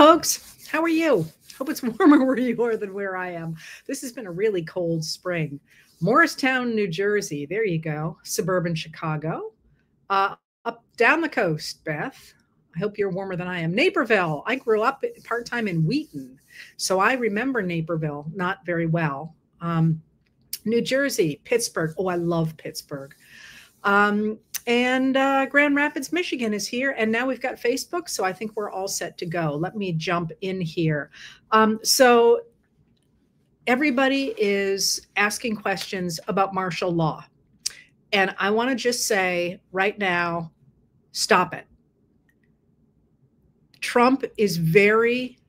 folks. How are you? Hope it's warmer where you are than where I am. This has been a really cold spring. Morristown, New Jersey. There you go. Suburban Chicago. Up down the coast, Beth. I hope you're warmer than I am. Naperville. I grew up part-time in Wheaton, so I remember Naperville not very well. New Jersey, Pittsburgh. Oh, I love Pittsburgh. And Grand Rapids, Michigan is here. And now we've got Facebook, so I think we're all set to go. Let me jump in here. So everybody is asking questions about martial law. And I want to just say right now, stop it. Trump is very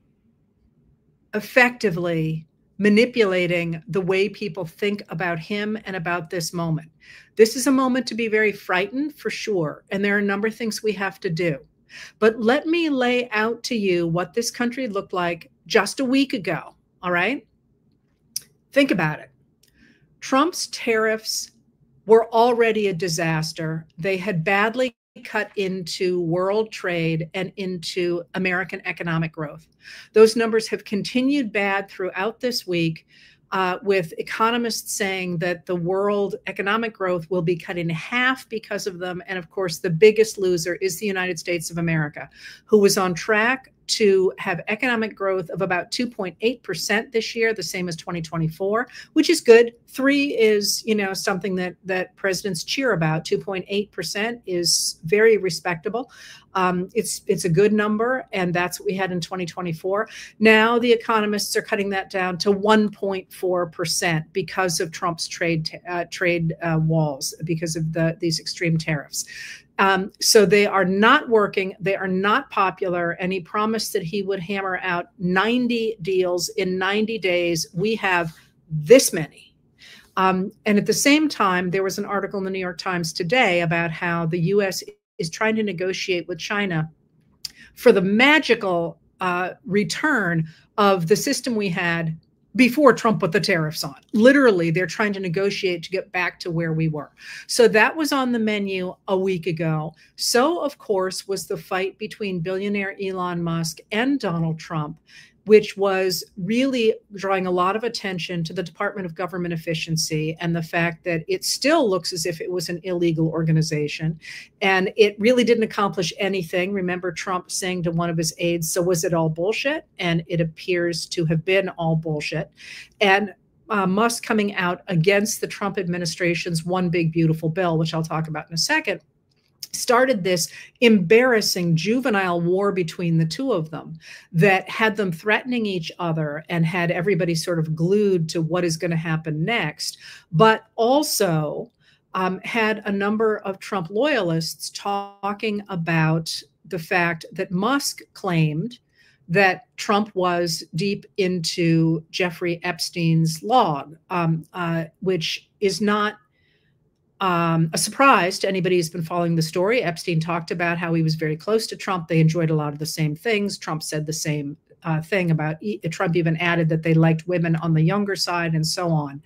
effectively manipulating the way people think about him and about this moment. This is a moment to be very frightened, for sure. And there are a number of things we have to do. But let me lay out to you what this country looked like just a week ago, all right? Think about it. Trump's tariffs were already a disaster. They had badly cut into world trade and into American economic growth. Those numbers have continued bad throughout this week, with economists saying that the world economic growth will be cut in half because of them. And of course, the biggest loser is the United States of America, who was on track to have economic growth of about 2.8% this year, the same as 2024, which is good. 3 is, you know, something that presidents cheer about. 2.8% is very respectable. It's a good number, and that's what we had in 2024. Now the economists are cutting that down to 1.4% because of Trump's trade walls, because of these extreme tariffs. So they are not working. They are not popular. And he promised that he would hammer out 90 deals in 90 days. We have this many. And at the same time, there was an article in the New York Times today about how the U.S. is trying to negotiate with China for the magical return of the system we had before Trump put the tariffs on. Literally, they're trying to negotiate to get back to where we were. So that was on the menu a week ago. So, of course, was the fight between billionaire Elon Musk and Donald Trump, which was really drawing a lot of attention to the Department of Government Efficiency and the fact that it still looks as if it was an illegal organization. And it really didn't accomplish anything. Remember Trump saying to one of his aides, "So was it all bullshit?" And it appears to have been all bullshit. And Musk coming out against the Trump administration's One Big Beautiful Bill, which I'll talk about in a second, started this embarrassing juvenile war between the two of them that had them threatening each other and had everybody sort of glued to what is going to happen next, but also had a number of Trump loyalists talking about the fact that Musk claimed that Trump was deep into Jeffrey Epstein's log, which is not a surprise to anybody who's been following the story. Epstein talked about how he was very close to Trump. They enjoyed a lot of the same things. Trump said the same thing about Trump, even added that they liked women on the younger side and so on.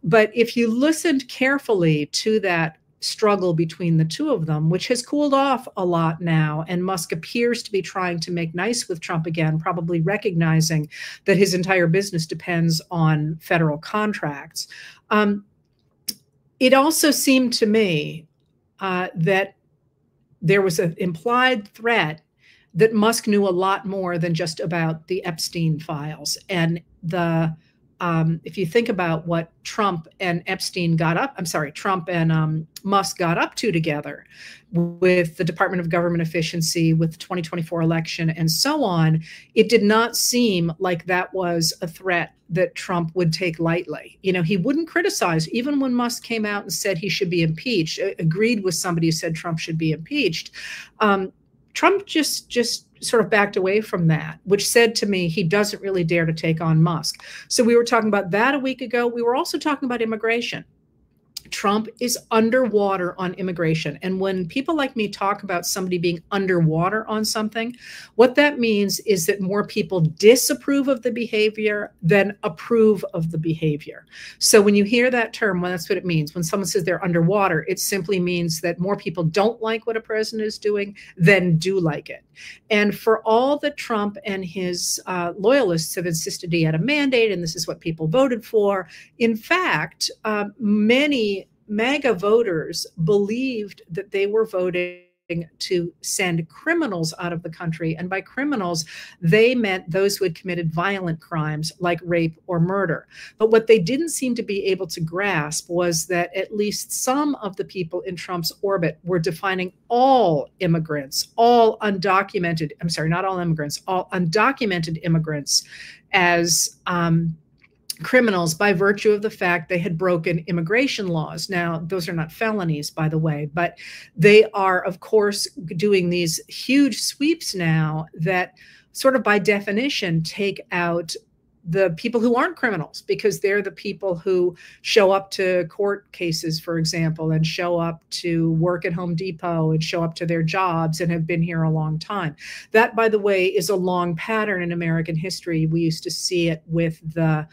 But if you listened carefully to that struggle between the two of them, which has cooled off a lot now, and Musk appears to be trying to make nice with Trump again, probably recognizing that his entire business depends on federal contracts. It also seemed to me that there was an implied threat that Musk knew a lot more than just about the Epstein files. And if you think about what Trump and Epstein got up, Trump and Musk got up to together with the Department of Government Efficiency, with the 2024 election and so on, it did not seem like that was a threat that Trump would take lightly. You know, he wouldn't criticize, even when Musk came out and said he should be impeached, agreed with somebody who said Trump should be impeached. Trump just sort of backed away from that, which said to me he doesn't really dare to take on Musk. So we were talking about that a week ago. We were also talking about immigration. Trump is underwater on immigration. And when people like me talk about somebody being underwater on something, what that means is that more people disapprove of the behavior than approve of the behavior. So when you hear that term, well, that's what it means. When someone says they're underwater, it simply means that more people don't like what a president is doing than do like it. And for all that Trump and his loyalists have insisted he had a mandate and this is what people voted for, in fact, many MAGA voters believed that they were voting to send criminals out of the country. And by criminals, they meant those who had committed violent crimes like rape or murder. But what they didn't seem to be able to grasp was that at least some of the people in Trump's orbit were defining all immigrants, all undocumented, I'm sorry, not all immigrants, all undocumented immigrants as criminals by virtue of the fact they had broken immigration laws. Now, those are not felonies, by the way, but they are, of course, doing these huge sweeps now that sort of by definition take out the people who aren't criminals, because they're the people who show up to court cases, for example, and show up to work at Home Depot and show up to their jobs and have been here a long time. That, by the way, is a long pattern in American history. We used to see it with the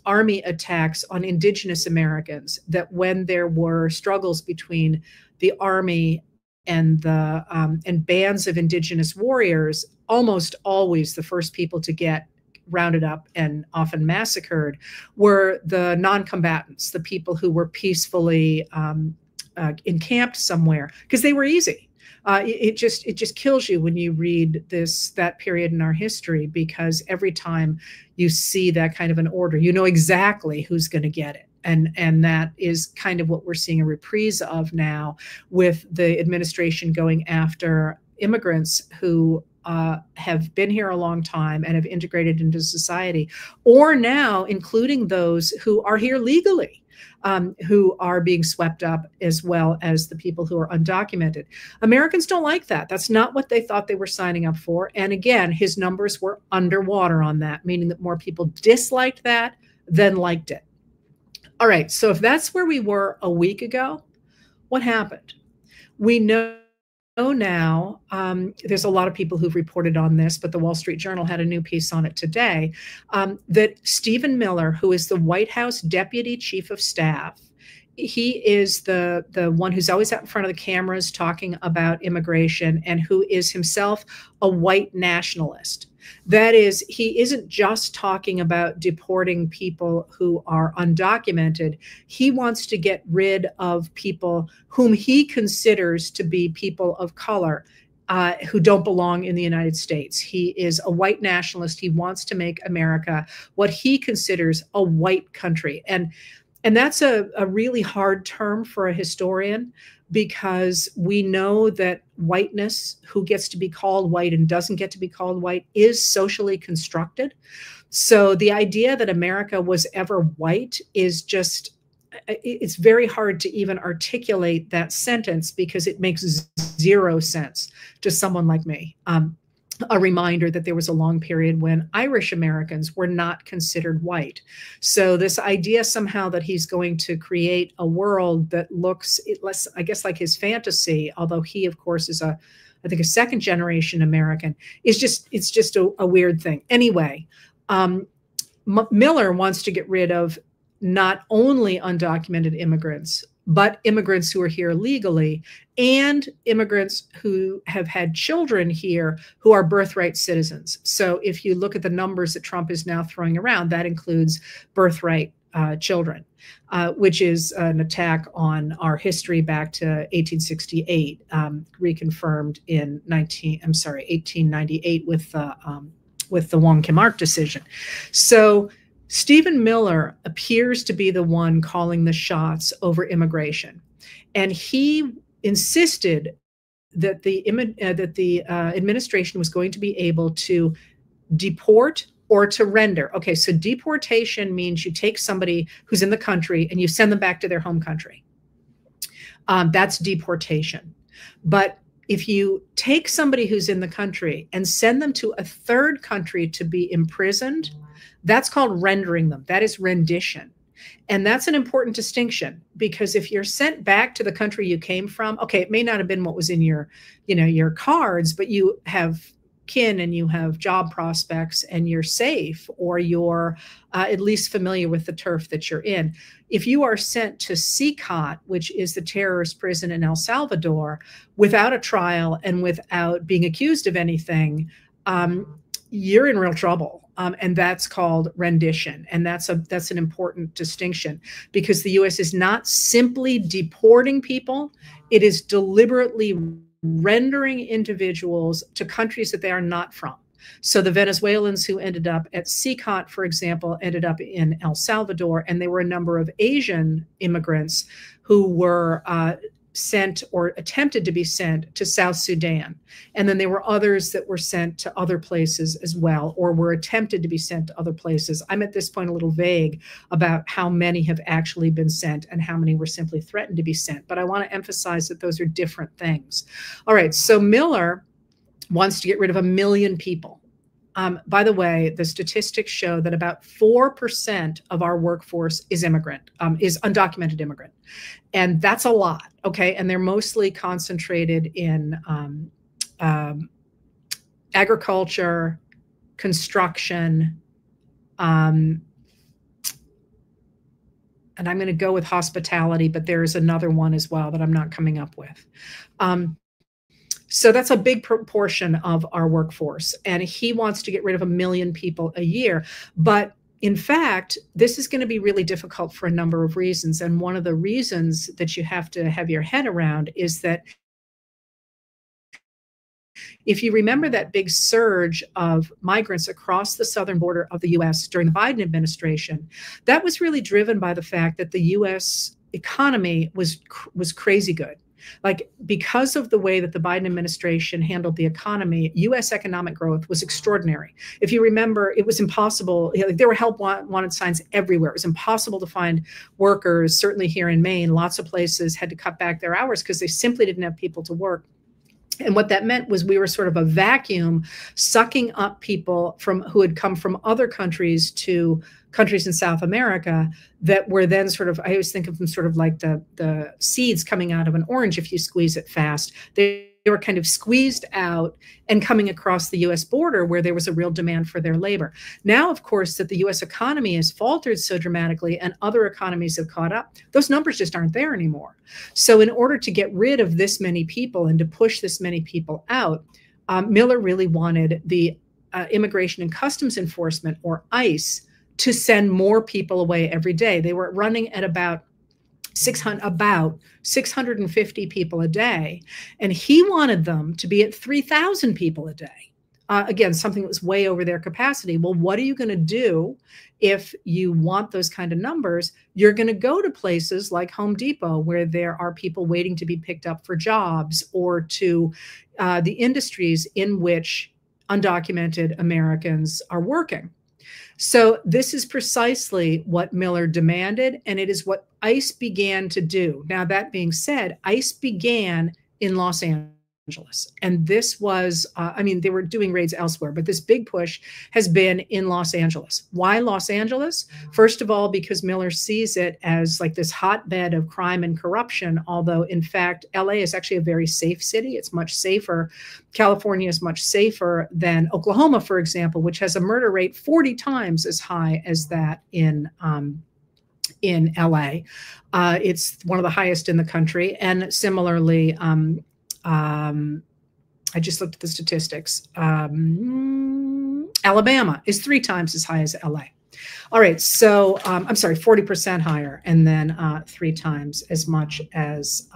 army attacks on indigenous Americans, that when there were struggles between the army and the and bands of indigenous warriors, almost always the first people to get rounded up and often massacred were the non-combatants, the people who were peacefully encamped somewhere, because they were easy. It just kills you when you read that period in our history, because every time you see that kind of an order, you know exactly who's going to get it. And that is kind of what we're seeing a reprise of now, with the administration going after immigrants who have been here a long time and have integrated into society, or now including those who are here legally. Who are being swept up, as well as the people who are undocumented. Americans don't like that. That's not what they thought they were signing up for. And again, his numbers were underwater on that, meaning that more people disliked that than liked it. All right, so if that's where we were a week ago, what happened? We know now, there's a lot of people who've reported on this, but the Wall Street Journal had a new piece on it today, that Stephen Miller, who is the White House Deputy Chief of Staff, he is the one who's always out in front of the cameras talking about immigration, and who is himself a white nationalist. That is, he isn't just talking about deporting people who are undocumented. He wants to get rid of people whom he considers to be people of color, who don't belong in the United States. He is a white nationalist. He wants to make America what he considers a white country. And that's a really hard term for a historian, because we know that whiteness, who gets to be called white and doesn't get to be called white, is socially constructed. So the idea that America was ever white is just, it's very hard to even articulate that sentence, because it makes zero sense to someone like me. A reminder that there was a long period when Irish Americans were not considered white. So this idea somehow that he's going to create a world that looks less, I guess, like his fantasy, although he, of course, is I think a second generation American, it's just a weird thing. Anyway, Miller wants to get rid of not only undocumented immigrants, but immigrants who are here legally, and immigrants who have had children here who are birthright citizens. So if you look at the numbers that Trump is now throwing around, that includes birthright children, which is an attack on our history back to 1868, reconfirmed in 1898 with the Wong Kim Ark decision. So Stephen Miller appears to be the one calling the shots over immigration, and he insisted that the administration was going to be able to deport or to render. Okay, so deportation means you take somebody who's in the country and you send them back to their home country. That's deportation. But if you take somebody who's in the country and send them to a third country to be imprisoned, that's called rendering them. That is rendition. And that's an important distinction, because if you're sent back to the country you came from, okay, it may not have been what was in your cards, but you have kin and you have job prospects and you're safe, or you're at least familiar with the turf that you're in. If you are sent to CCOT, which is the terrorist prison in El Salvador, without a trial and without being accused of anything, you're in real trouble. And that's called rendition. And that's an important distinction, because the US is not simply deporting people, it is deliberately rendering individuals to countries that they are not from. So the Venezuelans who ended up at CCOT, for example, ended up in El Salvador, and there were a number of Asian immigrants who were sent or attempted to be sent to South Sudan. And then there were others that were sent to other places as well, or were attempted to be sent to other places. I'm at this point a little vague about how many have actually been sent and how many were simply threatened to be sent. But I want to emphasize that those are different things. All right, so Miller wants to get rid of 1 million people. By the way, the statistics show that about 4% of our workforce is undocumented immigrant. And that's a lot, okay? And they're mostly concentrated in agriculture, construction, and I'm going to go with hospitality, but there's another one as well that I'm not coming up with. So that's a big proportion of our workforce. And he wants to get rid of 1 million people a year. But in fact, this is going to be really difficult for a number of reasons. And one of the reasons that you have to have your head around is that if you remember that big surge of migrants across the southern border of the US during the Biden administration, that was really driven by the fact that the US economy was crazy good. Like, because of the way that the Biden administration handled the economy, U.S. economic growth was extraordinary. If you remember, it was impossible. There were help wanted signs everywhere. It was impossible to find workers. Certainly here in Maine, lots of places had to cut back their hours because they simply didn't have people to work. And what that meant was we were sort of a vacuum sucking up people who had come from other countries to countries in South America that were then sort of, I always think of them sort of like the seeds coming out of an orange if you squeeze it fast. They were kind of squeezed out and coming across the US border where there was a real demand for their labor. Now, of course, that the US economy has faltered so dramatically and other economies have caught up, those numbers just aren't there anymore. So in order to get rid of this many people and to push this many people out, Miller really wanted the Immigration and Customs Enforcement, or ICE, to send more people away every day. They were running at about 650 people a day. And he wanted them to be at 3,000 people a day. Again, something that was way over their capacity. Well, what are you going to do if you want those kind of numbers? You're going to go to places like Home Depot, where there are people waiting to be picked up for jobs, or to the industries in which undocumented Americans are working. So this is precisely what Miller demanded, and it is what ICE began to do. Now, that being said, ICE began in Los Angeles. And this was, I mean, they were doing raids elsewhere, but this big push has been in Los Angeles. Why Los Angeles? First of all, because Miller sees it as like this hotbed of crime and corruption, although in fact, LA is actually a very safe city. It's much safer. California is much safer than Oklahoma, for example, which has a murder rate 40 times as high as that in LA. It's one of the highest in the country. And similarly, I just looked at the statistics. Alabama is 3 times as high as LA. All right, so I'm sorry, 40% higher, and then 3 times as much as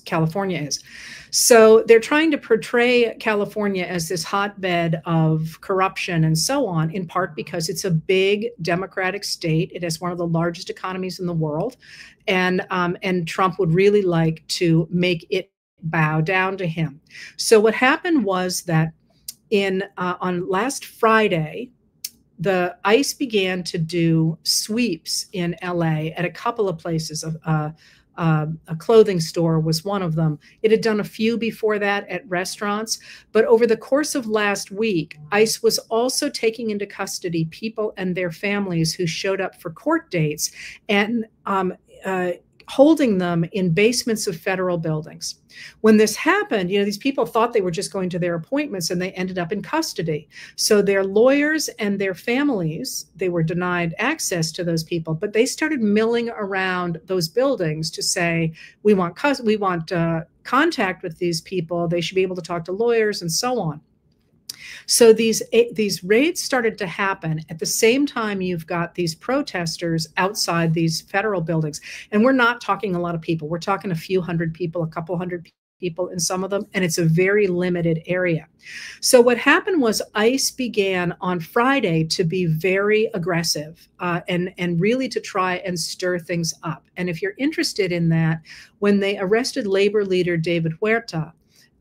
California is. So they're trying to portray California as this hotbed of corruption and so on, in part because it's a big democratic state. It has one of the largest economies in the world. And Trump would really like to make it bow down to him. So what happened was that on last Friday, the ICE began to do sweeps in LA at a couple of places. A clothing store was one of them. It had done a few before that at restaurants, but over the course of last week, ICE was also taking into custody people and their families who showed up for court dates and holding them in basements of federal buildings. When this happened, these people thought they were just going to their appointments, and they ended up in custody. So their lawyers and their families, they were denied access to those people, but they started milling around those buildings to say, we want contact with these people. They should be able to talk to lawyers and so on. So these raids started to happen at the same time you've got these protesters outside these federal buildings. And we're not talking a lot of people. We're talking a few hundred people, a couple hundred people in some of them, and it's a very limited area. So what happened was ICE began on Friday to be very aggressive and really to try and stir things up. And if you're interested in that, when they arrested labor leader David Huerta,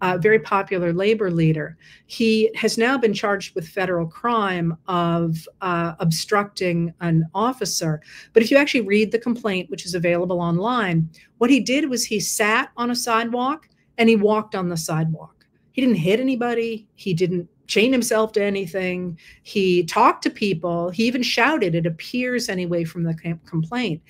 a very popular labor leader, he has now been charged with federal crime of obstructing an officer. But if you actually read the complaint, which is available online, what he did was he sat on a sidewalk and he walked on the sidewalk. He didn't hit anybody. He didn't chain himself to anything. He talked to people. He even shouted, it appears anyway from the complaint.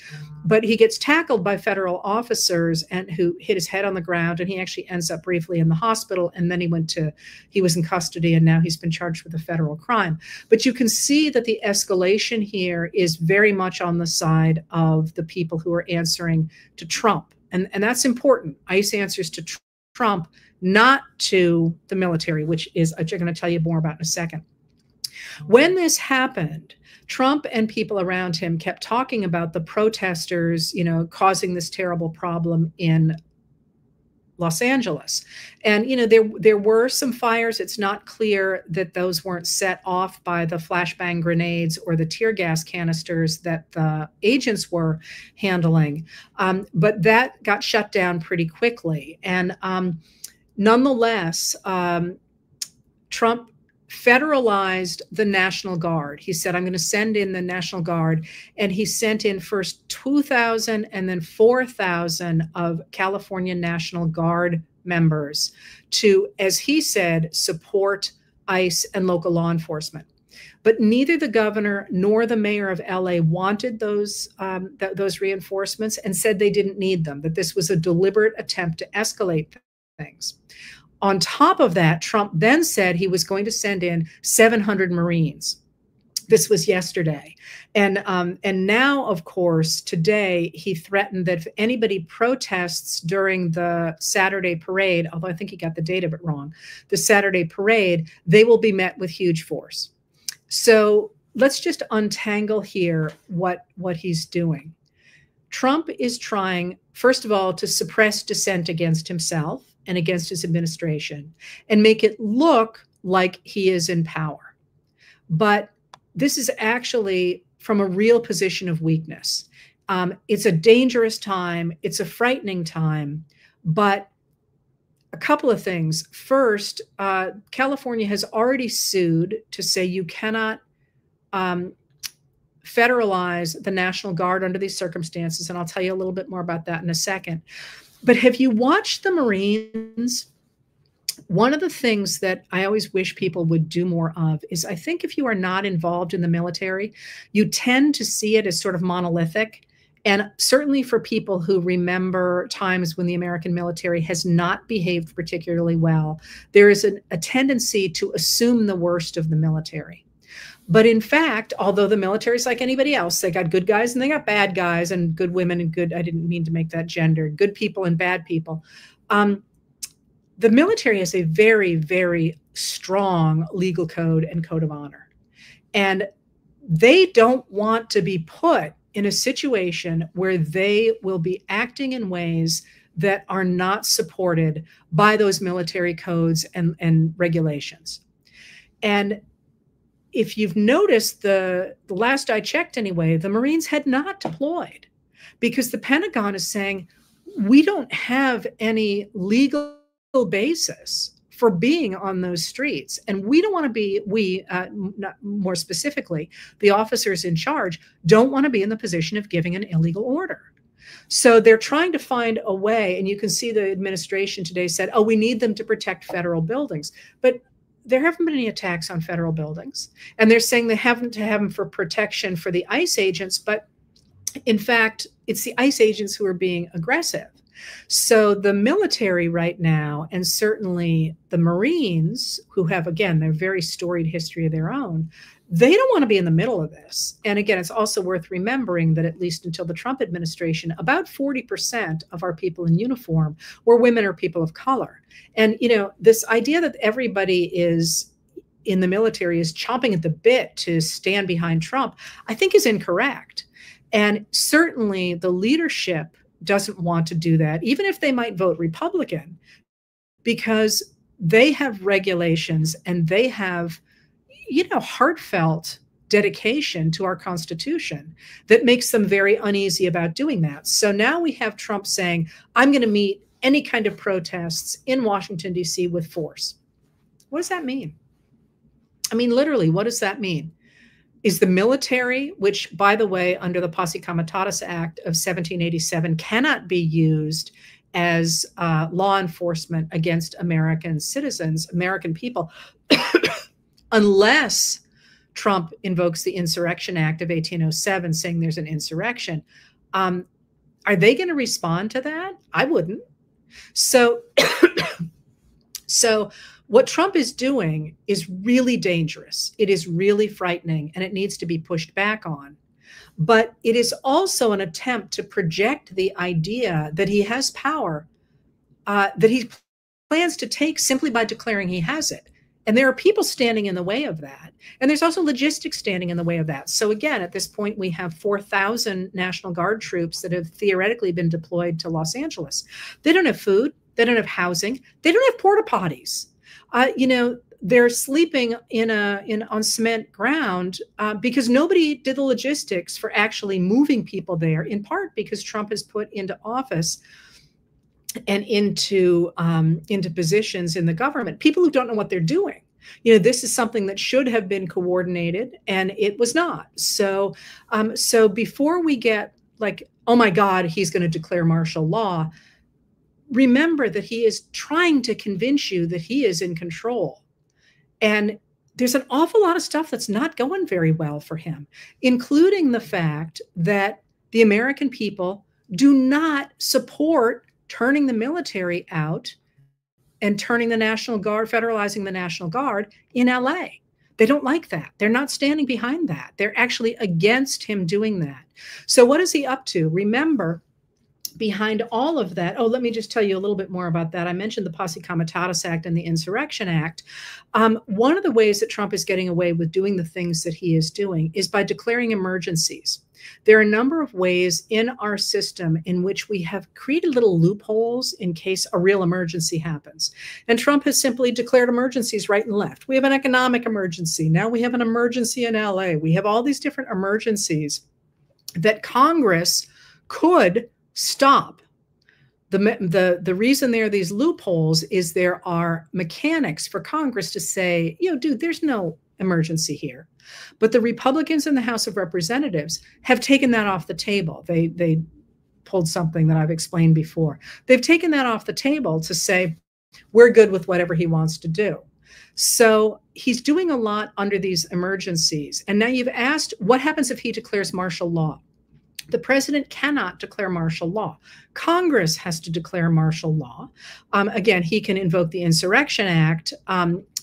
But he gets tackled by federal officers and who hit his head on the ground, and he actually ends up briefly in the hospital, and then he was in custody, and now he's been charged with a federal crime. But you can see that the escalation here is very much on the side of the people who are answering to Trump. And that's important. ICE answers to Trump, not to the military, which I'm going to tell you more about in a second. When this happened, Trump and people around him kept talking about the protesters, causing this terrible problem in Los Angeles. And, there were some fires. It's not clear that those weren't set off by the flashbang grenades or the tear gas canisters that the agents were handling. But that got shut down pretty quickly. And nonetheless, Trump federalized the National Guard. He said, I'm going to send in the National Guard. And he sent in first 2,000 and then 4,000 of California National Guard members to, as he said, support ICE and local law enforcement. But neither the governor nor the mayor of LA wanted those reinforcements and said they didn't need them, that this was a deliberate attempt to escalate things. On top of that, Trump then said he was going to send in 700 Marines. This was yesterday. And now, of course, today, he threatened that if anybody protests during the Saturday parade, although I think he got the date of it wrong, the Saturday parade, they will be met with huge force. So let's just untangle here what he's doing. Trump is trying, first of all, to suppress dissent against himself and against his administration and make it look like he is in power. But this is actually from a real position of weakness. It's a dangerous time. It's a frightening time. But a couple of things. First, California has already sued to say you cannot federalize the National Guard under these circumstances. And I'll tell you a little bit more about that in a second. But have you watched the Marines? One of the things that I always wish people would do more of is, I think if you are not involved in the military, you tend to see it as sort of monolithic. And certainly for people who remember times when the American military has not behaved particularly well, there is a tendency to assume the worst of the military. But in fact, although the military is like anybody else, they got good guys and they got bad guys and good women and good, I didn't mean to make that gender, good people and bad people. The military has a very, very strong legal code and code of honor. And they don't want to be put in a situation where they will be acting in ways that are not supported by those military codes and regulations. And if you've noticed, the last I checked anyway, the Marines had not deployed because the Pentagon is saying, we don't have any legal basis for being on those streets. And we don't want to be, not more specifically, the officers in charge don't want to be in the position of giving an illegal order. So they're trying to find a way, and you can see the administration today said, oh, we need them to protect federal buildings. But there haven't been any attacks on federal buildings. And they're saying they haven't to have them for protection for the ICE agents. But in fact, It's the ICE agents who are being aggressive. So the military right now, and certainly the Marines, who have, again, their very storied history of their own, they don't want to be in the middle of this. And again, it's also worth remembering that at least until the Trump administration, about 40% of our people in uniform were women or people of color. And, you know, this idea that everybody is in the military is chomping at the bit to stand behind Trump, I think is incorrect. And certainly the leadership doesn't want to do that, even if they might vote Republican, because they have regulations and they have, you know, heartfelt dedication to our Constitution that makes them very uneasy about doing that. So now we have Trump saying, I'm going to meet any kind of protests in Washington, D.C. with force. What does that mean? I mean, literally, what does that mean? Is the military, which, by the way, under the Posse Comitatus Act of 1787, cannot be used as law enforcement against American citizens, American people, unless Trump invokes the Insurrection Act of 1807, saying there's an insurrection. Are they going to respond to that? I wouldn't. So, what Trump is doing is really dangerous. It is really frightening, and it needs to be pushed back on. But it is also an attempt to project the idea that he has power, that he plans to take simply by declaring he has it. And there are people standing in the way of that. And there's also logistics standing in the way of that. So again, at this point, we have 4,000 National Guard troops that have theoretically been deployed to Los Angeles. They don't have food. They don't have housing. They don't have porta potties. You know, they're sleeping on cement ground because nobody did the logistics for actually moving people there, in part because Trump has put into office and into positions in the government people who don't know what they're doing. You know, this is something that should have been coordinated, and it was not. So, so before we get like, oh my God, he's going to declare martial law, remember that he is trying to convince you that he is in control. And there's an awful lot of stuff that's not going very well for him, including the fact that the American people do not support turning the military out and turning the National Guard, federalizing the National Guard in LA. They don't like that. They're not standing behind that. They're actually against him doing that. So what is he up to? Remember, behind all of that, oh, let me just tell you a little bit more about that. I mentioned the Posse Comitatus Act and the Insurrection Act. One of the ways that Trump is getting away with doing the things that he is doing is by declaring emergencies. There are a number of ways in our system in which we have created little loopholes in case a real emergency happens. And Trump has simply declared emergencies right and left. We have an economic emergency. Now we have an emergency in LA. We have all these different emergencies that Congress could stop. The reason there are these loopholes is there are mechanics for Congress to say, you know, dude, there's no emergency here. But the Republicans in the House of Representatives have taken that off the table. They pulled something that I've explained before. They've taken that off the table to say, we're good with whatever he wants to do. So he's doing a lot under these emergencies. And now you've asked, what happens if he declares martial law? The president cannot declare martial law. Congress has to declare martial law. Again, he can invoke the Insurrection Act,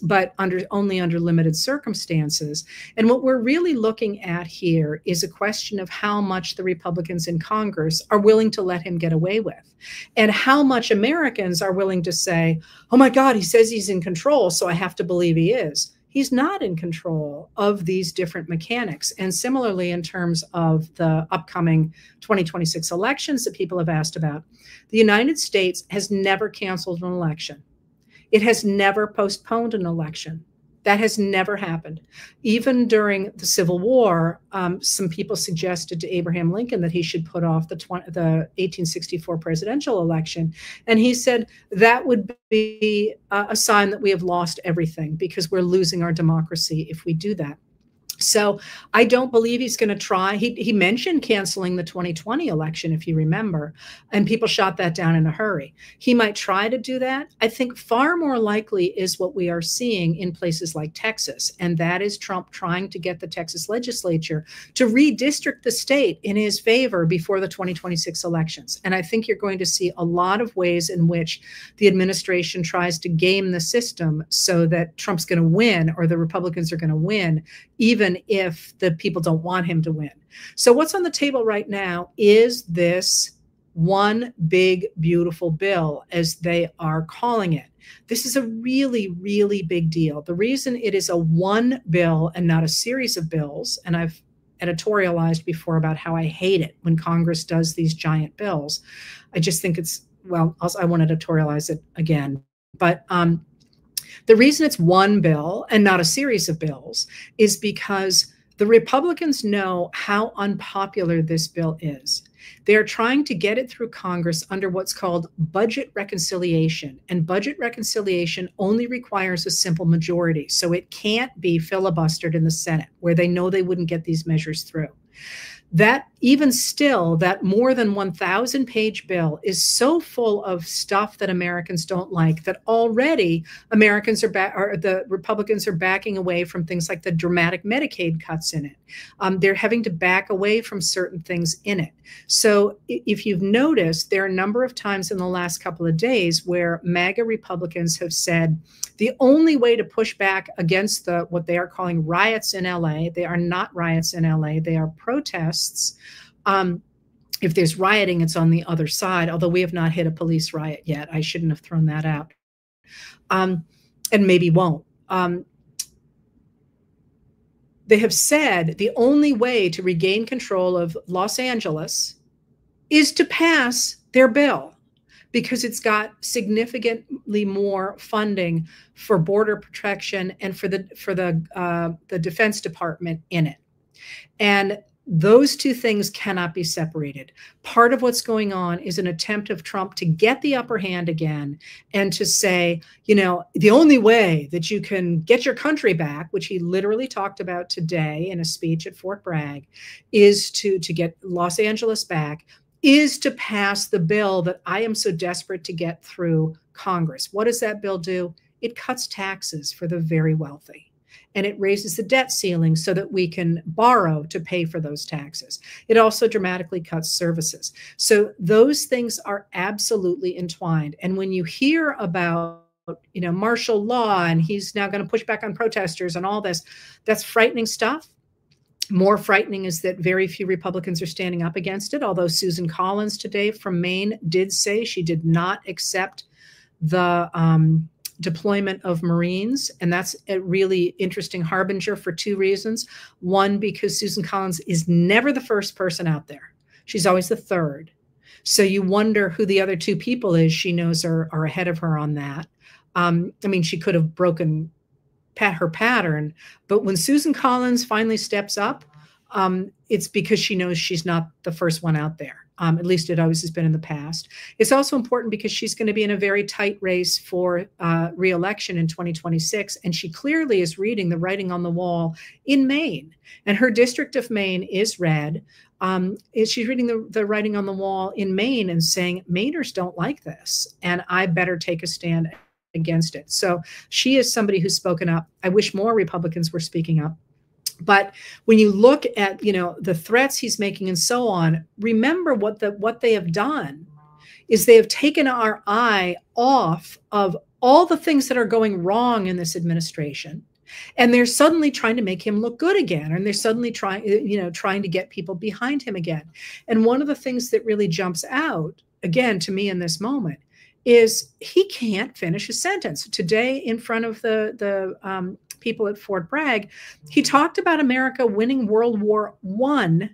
but only under limited circumstances. And what we're really looking at here is a question of how much the Republicans in Congress are willing to let him get away with, and how much Americans are willing to say, oh my God, he says he's in control, so I have to believe he is. He's not in control of these different mechanics. And similarly, in terms of the upcoming 2026 elections that people have asked about, the United States has never canceled an election. It has never postponed an election. That has never happened. Even during the Civil War, some people suggested to Abraham Lincoln that he should put off the 1864 presidential election. And he said that would be a sign that we have lost everything because we're losing our democracy if we do that. So I don't believe he's going to try. He mentioned canceling the 2020 election, if you remember, and people shot that down in a hurry. He might try to do that. I think far more likely is what we are seeing in places like Texas, and that is Trump trying to get the Texas legislature to redistrict the state in his favor before the 2026 elections. And I think you're going to see a lot of ways in which the administration tries to game the system so that Trump's going to win or the Republicans are going to win, even if the people don't want him to win. So what's on the table right now is this one big, beautiful bill, as they are calling it. This is a really, really big deal. The reason it is a one bill and not a series of bills, and I've editorialized before about how I hate it when Congress does these giant bills. I just think it's, well, I won't editorialize it again. But the reason it's one bill and not a series of bills is because the Republicans know how unpopular this bill is. They're trying to get it through Congress under what's called budget reconciliation. And budget reconciliation only requires a simple majority. So it can't be filibustered in the Senate, where they know they wouldn't get these measures through. That even still, that more than 1,000-page bill is so full of stuff that Americans don't like that already Americans are the Republicans are backing away from things like the dramatic Medicaid cuts in it. They're having to back away from certain things in it. So if you've noticed, there are a number of times in the last couple of days where MAGA Republicans have said the only way to push back against what they are calling riots in LA, they are not riots in LA, they are protests. If there's rioting, it's on the other side, although we have not hit a police riot yet. I shouldn't have thrown that out. And maybe won't. They have said the only way to regain control of Los Angeles is to pass their bill, because it's got significantly more funding for border protection and for the Defense Department in it. And those two things cannot be separated. Part of what's going on is an attempt of Trump to get the upper hand again and to say, you know, the only way that you can get your country back, which he literally talked about today in a speech at Fort Bragg, is to get Los Angeles back, is to pass the bill that I am so desperate to get through Congress. What does that bill do? It cuts taxes for the very wealthy. And it raises the debt ceiling so that we can borrow to pay for those taxes. It also dramatically cuts services. So those things are absolutely entwined. And when you hear about, you know, martial law and he's now going to push back on protesters and all this, that's frightening stuff. More frightening is that very few Republicans are standing up against it, although Susan Collins today from Maine did say she did not accept the deployment of Marines. And that's a really interesting harbinger for two reasons. One, because Susan Collins is never the first person out there. She's always the third. So you wonder who the other two people is she knows are ahead of her on that. I mean, she could have broken her pattern, but when Susan Collins finally steps up, it's because she knows she's not the first one out there. At least it always has been in the past. It's also important because she's going to be in a very tight race for re-election in 2026. And she clearly is reading the writing on the wall in Maine. And her district of Maine is red. She's reading the writing on the wall in Maine and saying, Mainers don't like this, and I better take a stand against it. So she is somebody who's spoken up. I wish more Republicans were speaking up. But when you look at, you know, the threats he's making and so on, remember what they have done is they have taken our eye off of all the things that are going wrong in this administration. And they're suddenly trying to make him look good again. And they're suddenly trying to get people behind him again. And one of the things that really jumps out, again, to me in this moment, is he can't finish a sentence. Today, in front of the people at Fort Bragg, he talked about America winning World War I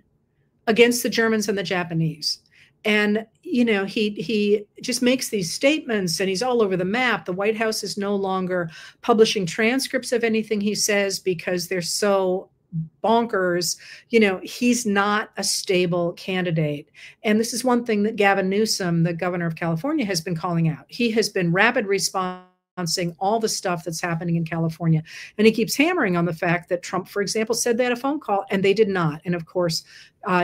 against the Germans and the Japanese. And, you know, he just makes these statements and he's all over the map. The White House is no longer publishing transcripts of anything he says because they're so bonkers. You know, he's not a stable candidate. And this is one thing that Gavin Newsom, the governor of California, has been calling out. He has been rapid response all the stuff that's happening in California. And he keeps hammering on the fact that Trump, for example, said they had a phone call and they did not. And of course,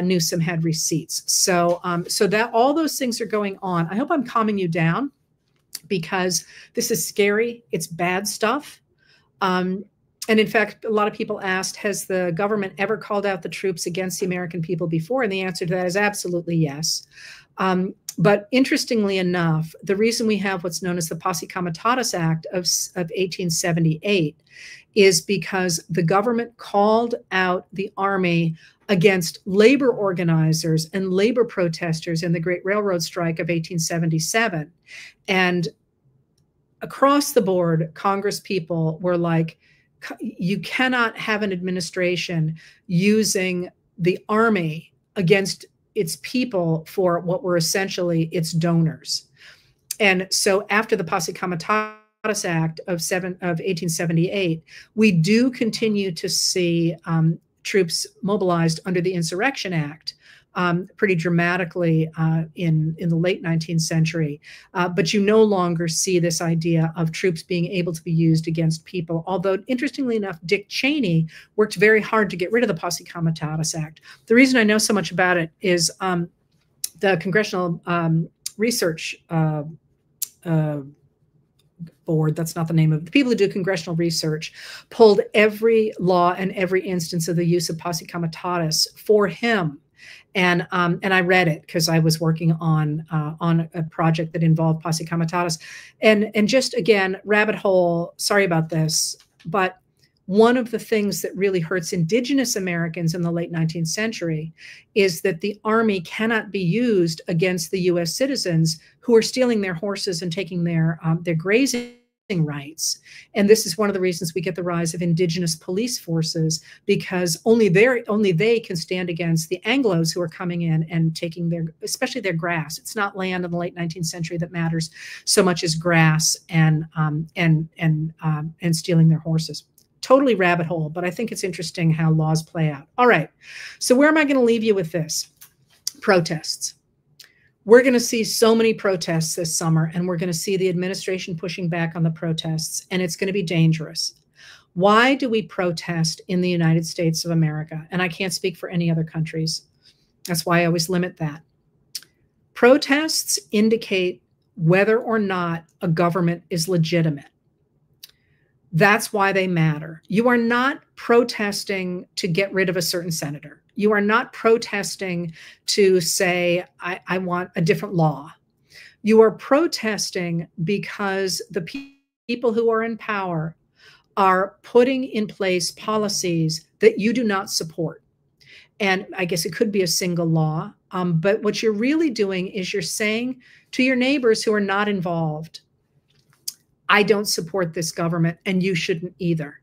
Newsom had receipts. So that all those things are going on. I hope I'm calming you down, because this is scary. It's bad stuff. And in fact, a lot of people asked, has the government ever called out the troops against the American people before? And the answer to that is absolutely yes. But interestingly enough, the reason we have what's known as the Posse Comitatus Act of 1878 is because the government called out the army against labor organizers and labor protesters in the Great Railroad Strike of 1877. And across the board, Congress people were like, you cannot have an administration using the army against its people for what were essentially its donors. And so after the Posse Comitatus Act of 1878, we do continue to see troops mobilized under the Insurrection Act pretty dramatically in the late 19th century. But you no longer see this idea of troops being able to be used against people. Although, interestingly enough, Dick Cheney worked very hard to get rid of the Posse Comitatus Act. The reason I know so much about it is the Congressional Research Board, that's not the name of it, the people who do congressional research, pulled every law and every instance of the use of Posse Comitatus for him. And I read it because I was working on a project that involved Posse Comitatus. And just again, rabbit hole, sorry about this, but one of the things that really hurts indigenous Americans in the late 19th century is that the army cannot be used against the US citizens who are stealing their horses and taking their grazing rights. And this is one of the reasons we get the rise of indigenous police forces, because only they can stand against the Anglos who are coming in and taking especially their grass. It's not land in the late 19th century that matters so much as grass and stealing their horses. Totally rabbit hole, but I think it's interesting how laws play out. All right, so where am I going to leave you with this? Protests. We're going to see so many protests this summer, and we're going to see the administration pushing back on the protests, and it's going to be dangerous. Why do we protest in the United States of America? And I can't speak for any other countries. That's why I always limit that. Protests indicate whether or not a government is legitimate. That's why they matter. You are not protesting to get rid of a certain senator. You are not protesting to say, I want a different law. You are protesting because the people who are in power are putting in place policies that you do not support. And I guess it could be a single law, but what you're really doing is you're saying to your neighbors who are not involved, I don't support this government and you shouldn't either.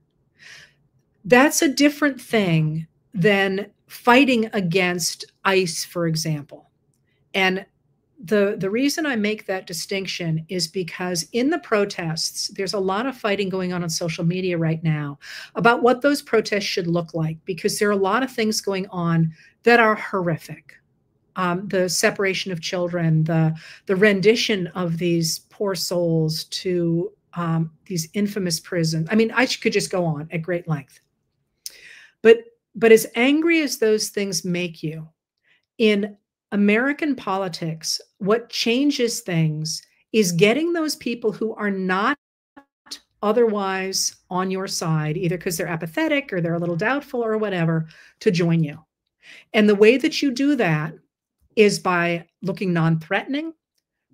That's a different thing than fighting against ICE, for example. And the reason I make that distinction is because in the protests, there's a lot of fighting going on social media right now about what those protests should look like, because there are a lot of things going on that are horrific. The separation of children, the rendition of these poor souls to these infamous prisons. I mean, I could just go on at great length. But as angry as those things make you, in American politics, what changes things is getting those people who are not otherwise on your side, either because they're apathetic or they're a little doubtful or whatever, to join you. And the way that you do that is by looking non-threatening,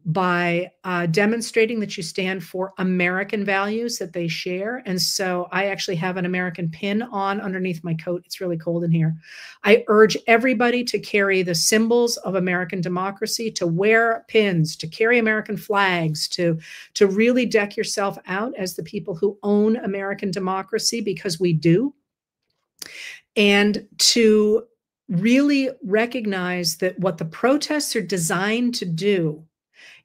by demonstrating that you stand for American values that they share. And so I actually have an American pin on underneath my coat. It's really cold in here. I urge everybody to carry the symbols of American democracy, to wear pins, to carry American flags, to really deck yourself out as the people who own American democracy, because we do. And to really recognize that what the protests are designed to do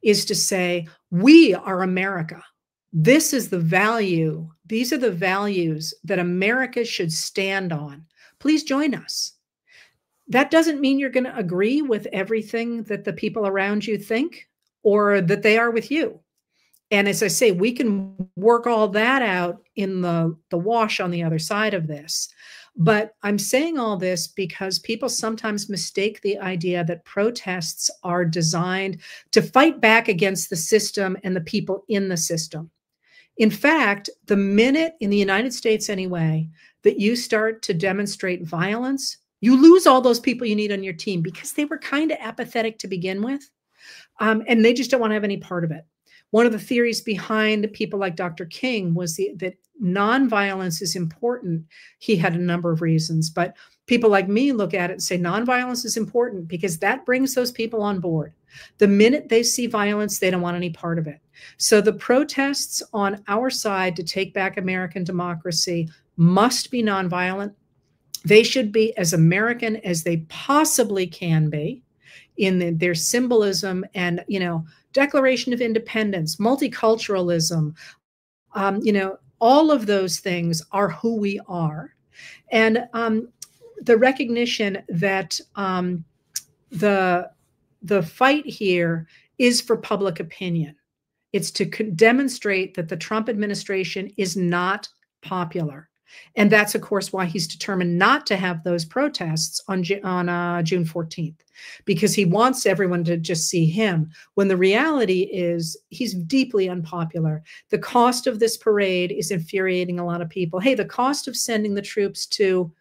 is to say, we are America. This is the value. These are the values that America should stand on. Please join us. That doesn't mean you're going to agree with everything that the people around you think or that they are with you. And as I say, we can work all that out in the wash on the other side of this. But I'm saying all this because people sometimes mistake the idea that protests are designed to fight back against the system and the people in the system. In fact, the minute in the United States anyway, that you start to demonstrate violence, you lose all those people you need on your team because they were kind of apathetic to begin with. And they just don't want to have any part of it. One of the theories behind people like Dr. King was that nonviolence is important. He had a number of reasons, but people like me look at it and say nonviolence is important because that brings those people on board. The minute they see violence, they don't want any part of it. So the protests on our side to take back American democracy must be nonviolent. They should be as American as they possibly can be in their symbolism and, Declaration of Independence, multiculturalism, all of those things are who we are. And the recognition that the fight here is for public opinion. It's to demonstrate that the Trump administration is not popular. And that's, of course, why he's determined not to have those protests on June 14th, because he wants everyone to just see him, when the reality is he's deeply unpopular. The cost of this parade is infuriating a lot of people. Hey, the cost of sending the troops to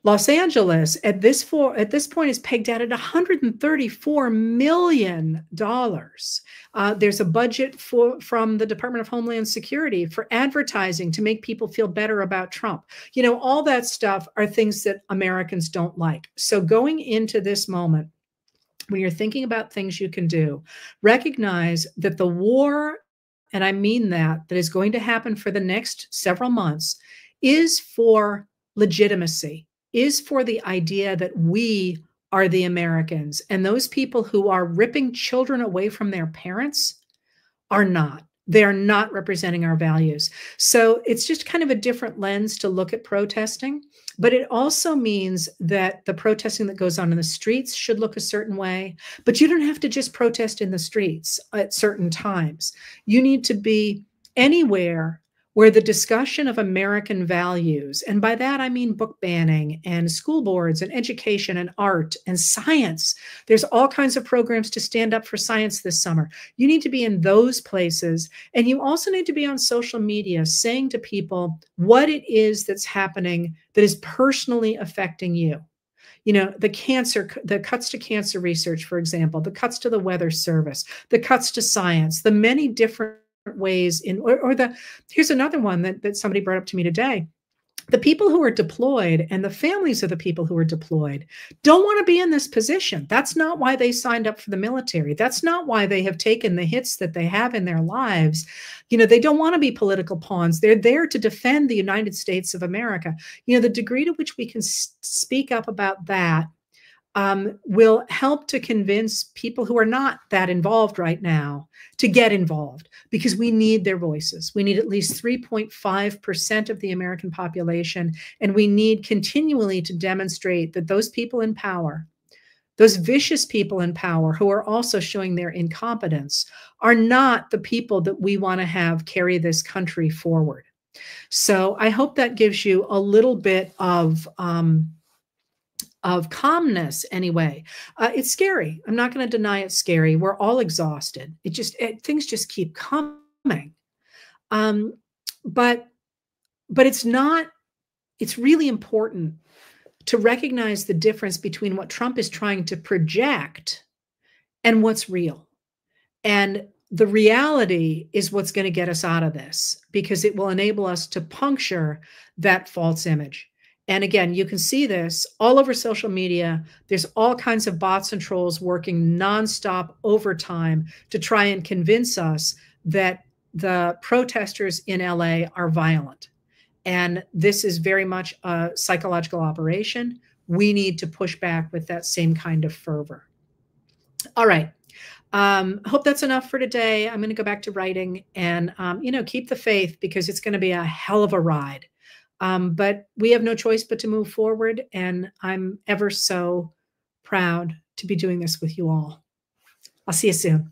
Los Angeles at this point is pegged out at $134 million. There's a budget from the Department of Homeland Security for advertising to make people feel better about Trump. All that stuff are things that Americans don't like. So going into this moment, when you're thinking about things you can do, recognize that the war, and I mean that is going to happen for the next several months, is for legitimacy, is for the idea that we are the Americans, and those people who are ripping children away from their parents are not. They are not representing our values. So it's just kind of a different lens to look at protesting. But it also means that the protesting that goes on in the streets should look a certain way. But you don't have to just protest in the streets at certain times. You need to be anywhere where the discussion of American values, and by that I mean book banning and school boards and education and art and science. There's all kinds of programs to stand up for science this summer. You need to be in those places. And you also need to be on social media saying to people what it is that's happening that is personally affecting you. The cuts to cancer research, for example, the cuts to the Weather Service, the cuts to science, the many different ways here's another one that somebody brought up to me today. The people who are deployed and the families of the people who are deployed don't want to be in this position. That's not why they signed up for the military. That's not why they have taken the hits that they have in their lives. They don't want to be political pawns. They're there to defend the United States of America. The degree to which we can speak up about that will help to convince people who are not that involved right now to get involved, because we need their voices. We need at least 3.5% of the American population, and we need continually to demonstrate that those people in power, those vicious people in power who are also showing their incompetence, are not the people that we want to have carry this country forward. So I hope that gives you a little bit of calmness anyway. It's scary. I'm not going to deny it's scary. We're all exhausted. Things just keep coming. But it's really important to recognize the difference between what Trump is trying to project and what's real. And the reality is what's going to get us out of this, because it will enable us to puncture that false image. And again, you can see this all over social media. There's all kinds of bots and trolls working nonstop overtime to try and convince us that the protesters in LA are violent. And this is very much a psychological operation. We need to push back with that same kind of fervor. All right. Hope that's enough for today. I'm going to go back to writing and, keep the faith, because it's going to be a hell of a ride. But we have no choice but to move forward. And I'm ever so proud to be doing this with you all. I'll see you soon.